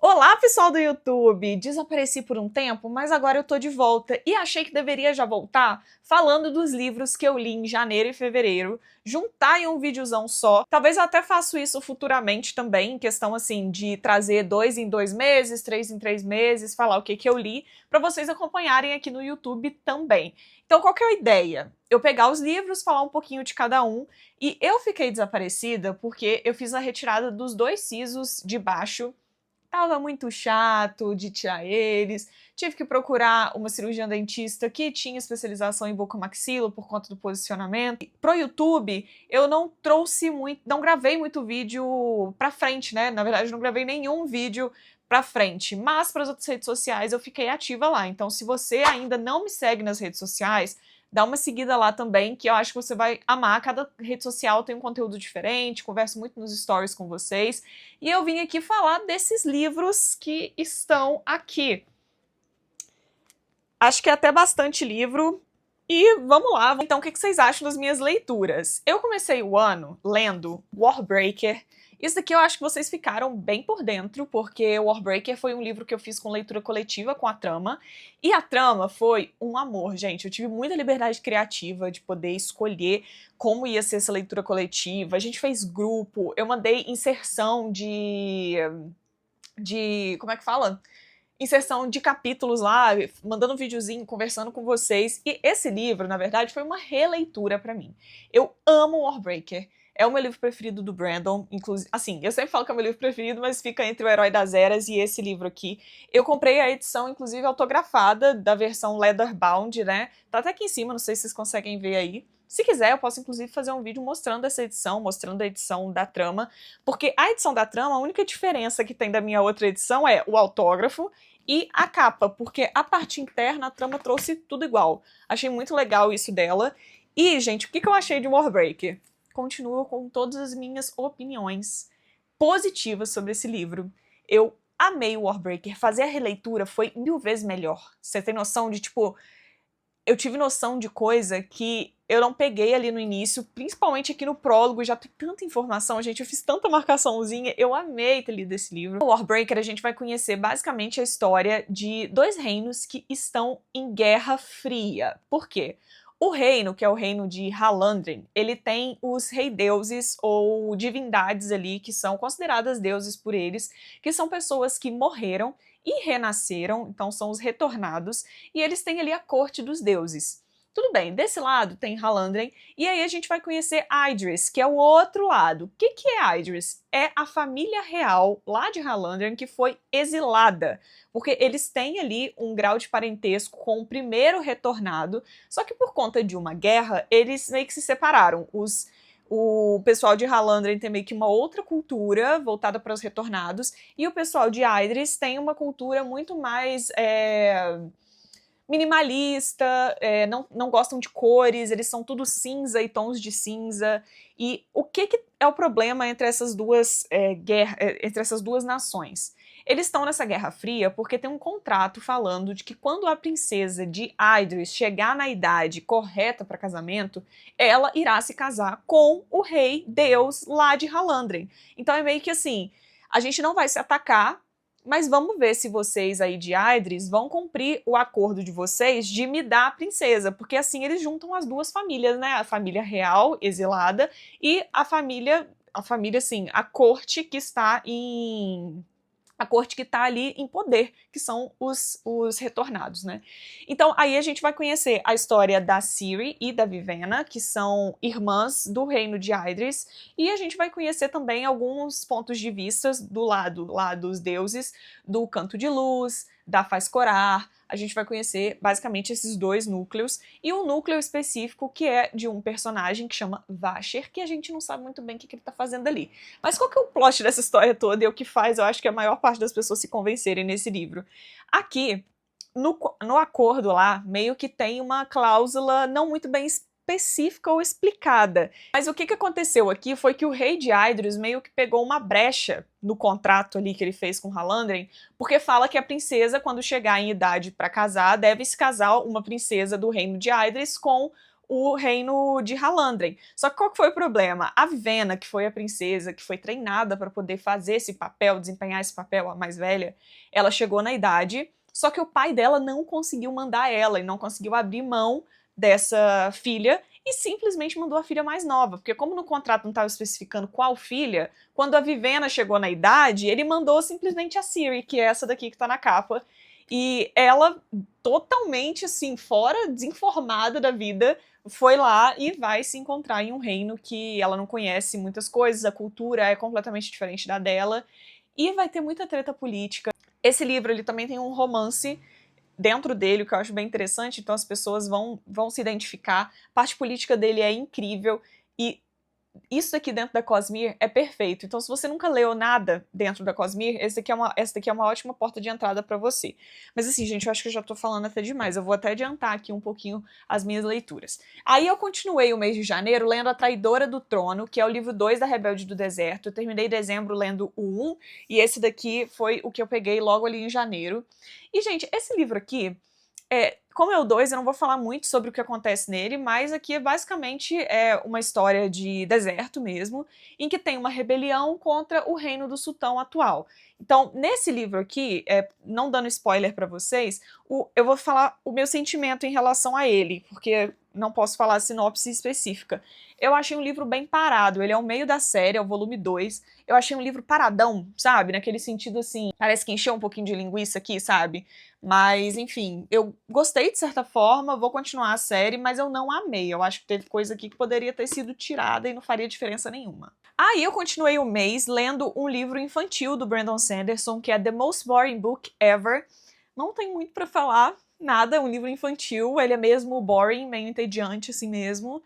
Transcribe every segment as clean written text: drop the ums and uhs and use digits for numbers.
Olá, pessoal do YouTube! Desapareci por um tempo, mas agora eu tô de volta e achei que deveria já voltar falando dos livros que eu li em janeiro e fevereiro, juntar em um videozão só. Talvez eu até faça isso futuramente também, em questão assim de trazer 2 em 2 meses, 3 em 3 meses, falar o que eu li, para vocês acompanharem aqui no YouTube também. Então qual que é a ideia? Eu pegar os livros, falar um pouquinho de cada um, e eu fiquei desaparecida porque eu fiz a retirada dos 2 sisos de baixo. Tava muito chato de tirar eles, tive que procurar uma cirurgiã dentista que tinha especialização em bucomaxilo por conta do posicionamento. Pro YouTube, eu não trouxe muito, não gravei muito vídeo pra frente, né? Na verdade, não gravei nenhum vídeo pra frente, mas para as outras redes sociais eu fiquei ativa lá. Então, se você ainda não me segue nas redes sociais, dá uma seguida lá também, que eu acho que você vai amar. Cada rede social tem um conteúdo diferente, converso muito nos stories com vocês. E eu vim aqui falar desses livros que estão aqui. Acho que é até bastante livro. E vamos lá. Então, o que vocês acham das minhas leituras? Eu comecei o ano lendo Warbreaker. Isso daqui eu acho que vocês ficaram bem por dentro, porque Warbreaker foi um livro que eu fiz com leitura coletiva com a Trama, e a Trama foi um amor, gente. Eu tive muita liberdade criativa de poder escolher como ia ser essa leitura coletiva. A gente fez grupo, eu mandei inserção como é que fala? Inserção de capítulos lá, mandando um videozinho, conversando com vocês. E esse livro, na verdade, foi uma releitura pra mim. Eu amo Warbreaker. É o meu livro preferido do Brandon, inclusive, assim, eu sempre falo que é o meu livro preferido, mas fica entre O Herói das Eras e esse livro aqui. Eu comprei a edição, inclusive, autografada da versão leatherbound, né? Tá até aqui em cima, não sei se vocês conseguem ver aí. Se quiser, eu posso, inclusive, fazer um vídeo mostrando essa edição, mostrando a edição da Trama, porque a edição da Trama, a única diferença que tem da minha outra edição é o autógrafo e a capa, porque a parte interna, a Trama trouxe tudo igual. Achei muito legal isso dela. E, gente, o que eu achei de Warbreaker? Continuo com todas as minhas opiniões positivas sobre esse livro. Eu amei o Warbreaker. Fazer a releitura foi 1000 vezes melhor. Você tem noção de, tipo, eu tive noção de coisa que eu não peguei ali no início, principalmente aqui no prólogo, já tem tanta informação, gente, eu fiz tanta marcaçãozinha, eu amei ter lido esse livro. No Warbreaker a gente vai conhecer basicamente a história de 2 reinos que estão em Guerra Fria. Por quê? O reino, que é o reino de Halandren, ele tem os rei-deuses ou divindades ali, que são consideradas deuses por eles, que são pessoas que morreram e renasceram, então são os retornados, e eles têm ali a corte dos deuses. Tudo bem, desse lado tem Halandren, e aí a gente vai conhecer Idris, que é o outro lado. O que é Idris? É a família real lá de Halandren que foi exilada, porque eles têm ali um grau de parentesco com o primeiro retornado, só que por conta de uma guerra, eles meio que se separaram. O pessoal de Halandren tem meio que uma outra cultura voltada para os retornados, e o pessoal de Idris tem uma cultura muito mais minimalista, não gostam de cores, eles são tudo cinza e tons de cinza. E o que é o problema entre essas duas entre essas duas nações? Eles estão nessa Guerra Fria porque tem um contrato falando de que quando a princesa de Idris chegar na idade correta para casamento, ela irá se casar com o rei Deus lá de Halandren. Então é meio que assim, a gente não vai se atacar, mas vamos ver se vocês aí de Idris vão cumprir o acordo de vocês de me dar a princesa, porque assim eles juntam as duas famílias, né? A família real exilada e a família assim, a corte que está ali em poder, que são os retornados, né? Então, aí a gente vai conhecer a história da Ciri e da Vivenna, que são irmãs do reino de Idris, e a gente vai conhecer também alguns pontos de vista do lado lá dos deuses, do Canto de Luz, da Faz-Corar. A gente vai conhecer basicamente esses 2 núcleos, e um núcleo específico que é de um personagem que chama Vasher, que a gente não sabe muito bem o que ele tá fazendo ali. Mas qual que é o plot dessa história toda e o que faz, eu acho que a maior parte das pessoas se convencerem nesse livro? Aqui, no acordo lá, meio que tem uma cláusula não muito bem específica ou explicada. Mas o que aconteceu aqui foi que o rei de Idris meio que pegou uma brecha no contrato ali que ele fez com Halandren, porque fala que a princesa, quando chegar em idade para casar, deve se casar uma princesa do reino de Idris com o reino de Halandren. Só que qual que foi o problema? A Vivena, que foi a princesa, que foi treinada para poder fazer esse papel, desempenhar esse papel, a mais velha, ela chegou na idade, só que o pai dela não conseguiu mandar ela e não conseguiu abrir mão dessa filha e simplesmente mandou a filha mais nova, porque como no contrato não estava especificando qual filha, quando a Vivena chegou na idade, ele mandou simplesmente a Ciri, que é essa daqui que tá na capa, e ela, totalmente assim, fora, desinformada da vida, foi lá e vai se encontrar em um reino que ela não conhece muitas coisas, a cultura é completamente diferente da dela, e vai ter muita treta política. Esse livro, ele também tem um romance dentro dele, o que eu acho bem interessante, então as pessoas vão se identificar. A parte política dele é incrível e isso aqui dentro da Cosmere é perfeito. Então, se você nunca leu nada dentro da Cosmere, essa daqui é uma ótima porta de entrada pra você. Mas assim, gente, eu acho que eu já tô falando até demais. Eu vou até adiantar aqui um pouquinho as minhas leituras. Aí eu continuei o mês de janeiro lendo A Traidora do Trono, que é o livro 2 da Rebelde do Deserto. Eu terminei dezembro lendo o 1, e esse daqui foi o que eu peguei logo ali em janeiro. E, gente, esse livro aqui, como é o 2, eu não vou falar muito sobre o que acontece nele, mas aqui basicamente é uma história de deserto mesmo, em que tem uma rebelião contra o reino do sultão atual. Então, nesse livro aqui, não dando spoiler pra vocês, eu vou falar o meu sentimento em relação a ele, porque não posso falar a sinopse específica. Eu achei um livro bem parado, ele é o meio da série, é o volume 2. Eu achei um livro paradão, sabe? Naquele sentido assim, parece que encheu um pouquinho de linguiça aqui, sabe? Mas, enfim, eu gostei de certa forma, vou continuar a série, mas eu não amei. Eu acho que teve coisa aqui que poderia ter sido tirada e não faria diferença nenhuma. Aí eu continuei o mês lendo um livro infantil do Brandon Sanderson, que é The Most Boring Book Ever. Não tem muito pra falar, nada, é um livro infantil, ele é mesmo boring, meio entediante assim mesmo.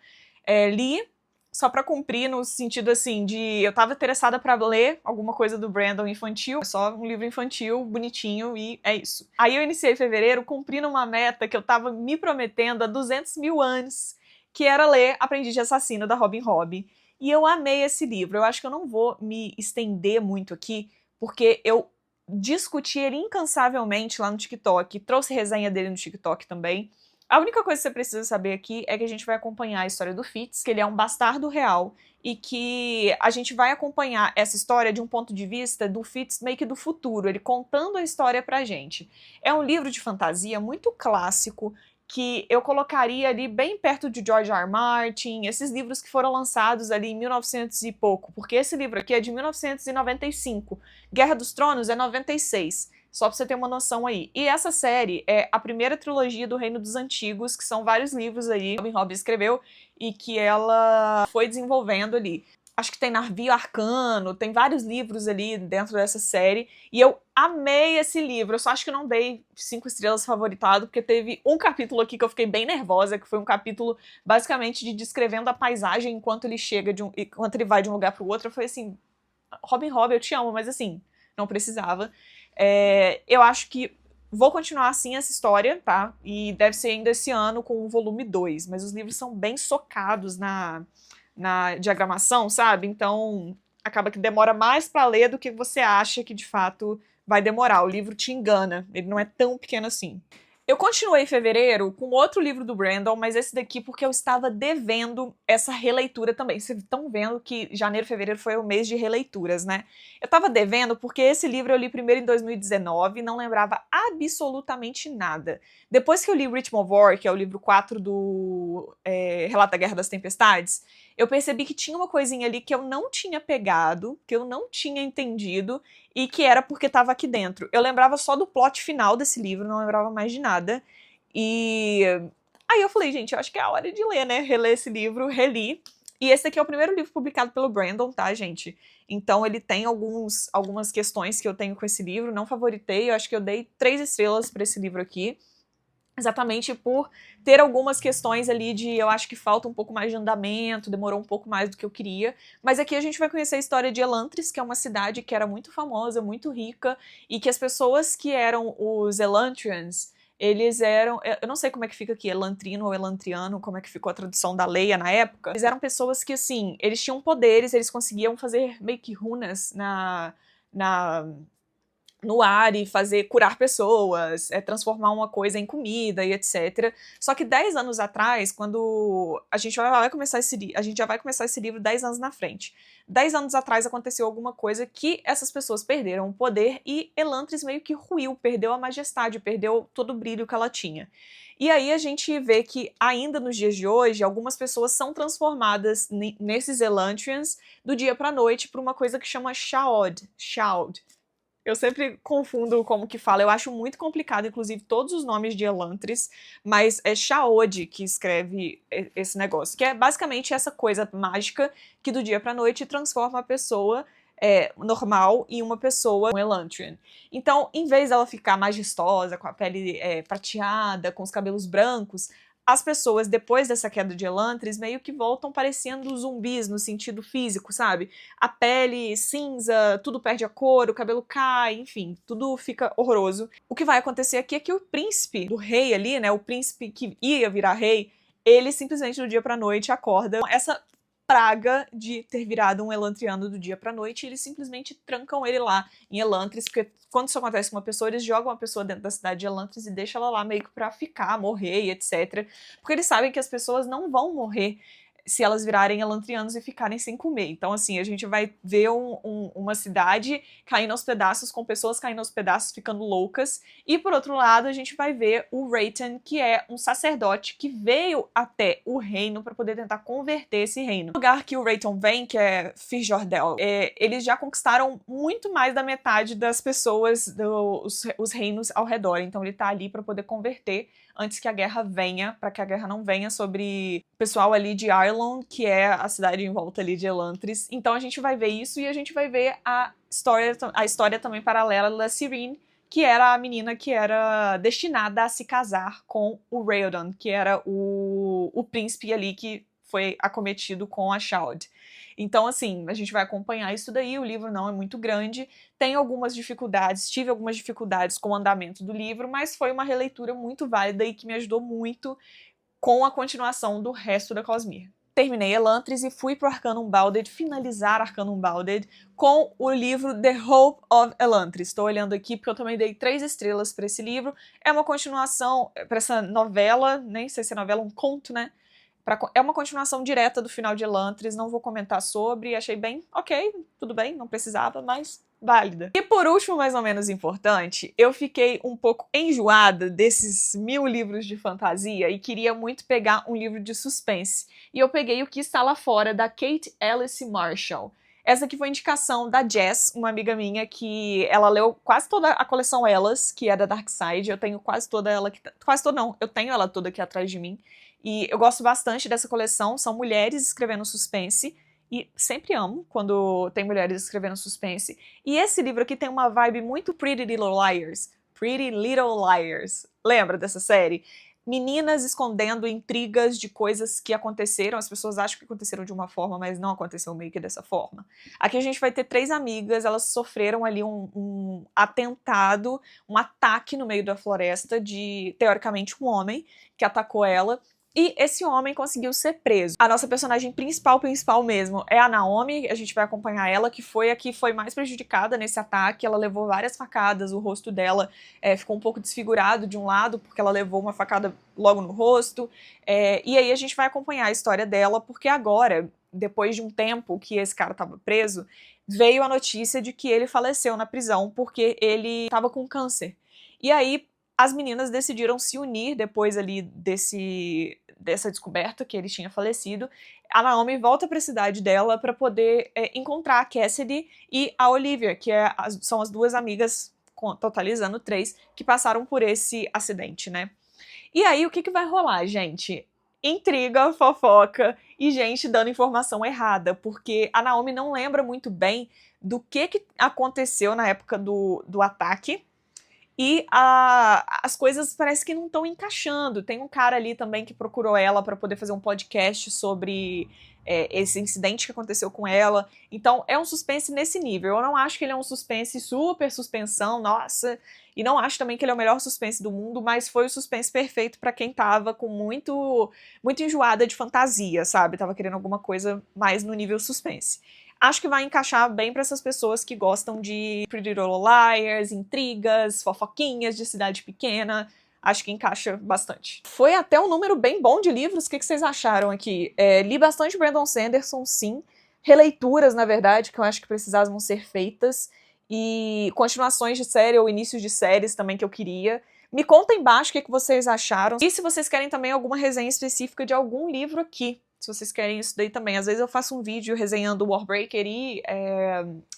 Li só pra cumprir, no sentido assim, de eu tava interessada pra ler alguma coisa do Brandon infantil, só um livro infantil, bonitinho, e é isso. Aí eu iniciei fevereiro cumprindo uma meta que eu tava me prometendo há 200 mil anos, que era ler Aprendiz de Assassino, da Robin Hobb. E eu amei esse livro. Eu acho que eu não vou me estender muito aqui, porque eu discuti ele incansavelmente lá no TikTok, trouxe resenha dele no TikTok também. A única coisa que você precisa saber aqui é que a gente vai acompanhar a história do Fitz, que ele é um bastardo real, e que a gente vai acompanhar essa história de um ponto de vista do Fitz meio que do futuro, ele contando a história pra gente. É um livro de fantasia muito clássico, que eu colocaria ali bem perto de George R. R. Martin, esses livros que foram lançados ali em 1900 e pouco, porque esse livro aqui é de 1995, Guerra dos Tronos é 96. Só pra você ter uma noção aí. E essa série é a primeira trilogia do Reino dos Antigos, que são vários livros aí que Robin Hobb escreveu e que ela foi desenvolvendo ali. Acho que tem Navio Arcano, tem vários livros ali dentro dessa série. E eu amei esse livro. Eu só acho que não dei 5 estrelas favoritado, porque teve um capítulo aqui que eu fiquei bem nervosa, que foi um capítulo basicamente de descrevendo a paisagem enquanto ele chega enquanto ele vai de um lugar pro outro. Eu falei assim, Robin Hobb, eu te amo, mas assim, não precisava. Eu acho que vou continuar assim essa história, tá? E deve ser ainda esse ano com o volume 2, mas os livros são bem socados na diagramação, sabe? Então acaba que demora mais pra ler do que você acha que de fato vai demorar. O livro te engana, ele não é tão pequeno assim. Eu continuei em fevereiro com outro livro do Brandon, mas esse daqui porque eu estava devendo essa releitura também. Vocês estão vendo que janeiro e fevereiro foi o mês de releituras, né? Eu estava devendo porque esse livro eu li primeiro em 2019 e não lembrava absolutamente nada. Depois que eu li Rhythm of War, que é o livro 4 do Relato da Guerra das Tempestades, eu percebi que tinha uma coisinha ali que eu não tinha pegado, que eu não tinha entendido, e que era porque estava aqui dentro. Eu lembrava só do plot final desse livro, não lembrava mais de nada. E aí eu falei, gente, eu acho que é a hora de ler, né? Reler esse livro, reli. E esse aqui é o primeiro livro publicado pelo Brandon, tá, gente? Então ele tem algumas questões que eu tenho com esse livro, não favoritei, eu acho que eu dei 3 estrelas para esse livro aqui. Exatamente por ter algumas questões ali de, eu acho que falta um pouco mais de andamento, demorou um pouco mais do que eu queria, mas aqui a gente vai conhecer a história de Elantris, que é uma cidade que era muito famosa, muito rica, e que as pessoas que eram os Elantrians, eles eram, eu não sei como é que fica aqui, elantrino ou elantriano, como é que ficou a tradução da Leia na época, eles eram pessoas que, assim, eles tinham poderes, eles conseguiam fazer meio que runas na no ar e curar pessoas, transformar uma coisa em comida e etc. Só que 10 anos atrás, quando a gente já vai começar esse livro 10 anos na frente. 10 anos atrás aconteceu alguma coisa que essas pessoas perderam o poder e Elantris meio que ruiu, perdeu a majestade, perdeu todo o brilho que ela tinha. E aí a gente vê que ainda nos dias de hoje, algumas pessoas são transformadas nesses Elantrians do dia pra noite por uma coisa que chama Shroud. Eu sempre confundo como que fala, eu acho muito complicado, inclusive, todos os nomes de Elantris, mas é Shaod que escreve esse negócio, que é basicamente essa coisa mágica que do dia pra noite transforma a pessoa normal em uma pessoa, um Elantrian. Então, em vez dela ficar majestosa, com a pele prateada, com os cabelos brancos, as pessoas, depois dessa queda de Elantris, meio que voltam parecendo zumbis no sentido físico, sabe? A pele cinza, tudo perde a cor, o cabelo cai, enfim, tudo fica horroroso. O que vai acontecer aqui é que o príncipe do rei ali, né, o príncipe que ia virar rei, ele simplesmente do dia pra noite acorda essa praga de ter virado um Elantriano do dia pra noite, e eles simplesmente trancam ele lá em Elantris, porque quando isso acontece com uma pessoa, eles jogam a pessoa dentro da cidade de Elantris e deixam ela lá meio que pra ficar, morrer e etc. Porque eles sabem que as pessoas não vão morrer se elas virarem elantrianos e ficarem sem comer. Então, assim, a gente vai ver uma cidade caindo aos pedaços, com pessoas caindo aos pedaços, ficando loucas. E, por outro lado, a gente vai ver o Rayton, que é um sacerdote que veio até o reino para poder tentar converter esse reino. O lugar que o Rayton vem, que é Firjordel, eles já conquistaram muito mais da metade das pessoas, os reinos ao redor. Então, ele tá ali para poder converter antes que a guerra venha, para que a guerra não venha sobre o pessoal ali de Ireland, que é a cidade em volta ali de Elantris. Então a gente vai ver isso e a gente vai ver a história também paralela da Cyrene, que era a menina que era destinada a se casar com o Raodan, que era o príncipe ali que foi acometido com a Shaud. Então, assim, a gente vai acompanhar isso daí, o livro não é muito grande, tem algumas dificuldades, tive algumas dificuldades com o andamento do livro, mas foi uma releitura muito válida e que me ajudou muito com a continuação do resto da Cosmere. Terminei Elantris e fui pro Arcanum Balded, finalizar Arcanum Balded com o livro The Hope of Elantris. Estou olhando aqui porque eu também dei 3 estrelas para esse livro. É uma continuação para essa novela, nem sei se é novela, um conto, né? É uma continuação direta do final de Elantris, não vou comentar sobre, achei bem ok, tudo bem, não precisava, mas válida. E por último, mais ou menos importante, eu fiquei um pouco enjoada desses 1000 livros de fantasia e queria muito pegar um livro de suspense. E eu peguei O Que Está Lá Fora, da Kate Alice Marshall. Essa aqui foi indicação da Jess, uma amiga minha, que ela leu quase toda a coleção Elas, que é da Darkside. Eu tenho quase toda ela, quase toda não, eu tenho ela toda aqui atrás de mim. E eu gosto bastante dessa coleção, são mulheres escrevendo suspense, e sempre amo quando tem mulheres escrevendo suspense. E esse livro aqui tem uma vibe muito Pretty Little Liars. Pretty Little Liars. Lembra dessa série? Meninas escondendo intrigas de coisas que aconteceram, as pessoas acham que aconteceram de uma forma, mas não aconteceu meio que dessa forma. Aqui a gente vai ter 3 amigas, elas sofreram ali um atentado, um ataque no meio da floresta de, teoricamente, um homem que atacou ela. E esse homem conseguiu ser preso. A nossa personagem principal mesmo, é a Naomi, a gente vai acompanhar ela, que foi a que foi mais prejudicada nesse ataque. Ela levou várias facadas, o rosto dela ficou um pouco desfigurado de um lado, porque ela levou uma facada logo no rosto. E aí a gente vai acompanhar a história dela, porque agora, depois de um tempo que esse cara estava preso, veio a notícia de que ele faleceu na prisão, porque ele estava com câncer. E aí as meninas decidiram se unir depois ali dessa descoberta que ele tinha falecido. A Naomi volta para a cidade dela para poder encontrar a Cassidy e a Olivia, que são as 2 amigas, totalizando 3, que passaram por esse acidente, né? E aí, o que vai rolar, gente? Intriga, fofoca e gente dando informação errada, porque a Naomi não lembra muito bem do que aconteceu na época do ataque. E as coisas parece que não estão encaixando. Tem um cara ali também que procurou ela para poder fazer um podcast sobre esse incidente que aconteceu com ela. Então é um suspense nesse nível. Eu não acho que ele é um suspense super suspensão, nossa. E não acho também que ele é o melhor suspense do mundo, mas foi o suspense perfeito para quem tava com muito enjoada de fantasia, sabe? Tava querendo alguma coisa mais no nível suspense. Acho que vai encaixar bem para essas pessoas que gostam de Pretty Little Liars, intrigas, fofoquinhas de cidade pequena. Acho que encaixa bastante. Foi até um número bem bom de livros. O que vocês acharam aqui? Li bastante Brandon Sanderson, sim. Releituras, na verdade, que eu acho que precisavam ser feitas. E continuações de série ou inícios de séries também que eu queria. Me conta embaixo o que vocês acharam. E se vocês querem também alguma resenha específica de algum livro aqui. Se vocês querem isso daí também. Às vezes eu faço um vídeo resenhando Warbreaker e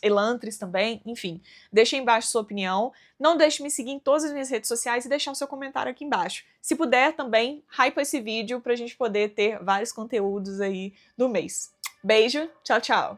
Elantris também. Enfim, deixa aí embaixo sua opinião. Não deixe de me seguir em todas as minhas redes sociais e deixar o seu comentário aqui embaixo. Se puder também, hypa esse vídeo pra gente poder ter vários conteúdos aí do mês. Beijo, tchau, tchau!